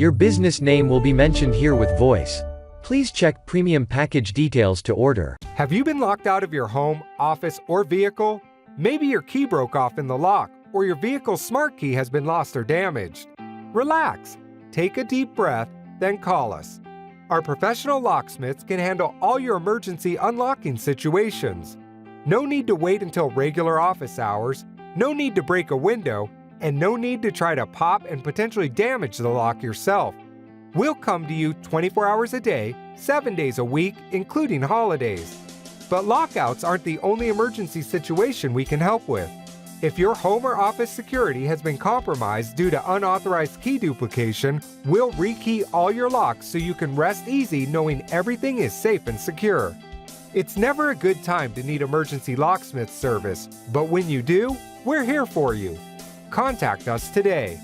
Your business name will be mentioned here with voice. Please check premium package details to order. Have you been locked out of your home, office, or vehicle? Maybe your key broke off in the lock, or your vehicle's smart key has been lost or damaged. Relax, take a deep breath, then call us. Our professional locksmiths can handle all your emergency unlocking situations. No need to wait until regular office hours, no need to break a window, and no need to try to pop and potentially damage the lock yourself. We'll come to you 24 hours a day, 7 days a week, including holidays. But lockouts aren't the only emergency situation we can help with. If your home or office security has been compromised due to unauthorized key duplication, we'll rekey all your locks so you can rest easy knowing everything is safe and secure. It's never a good time to need emergency locksmith service, but when you do, we're here for you. Contact us today.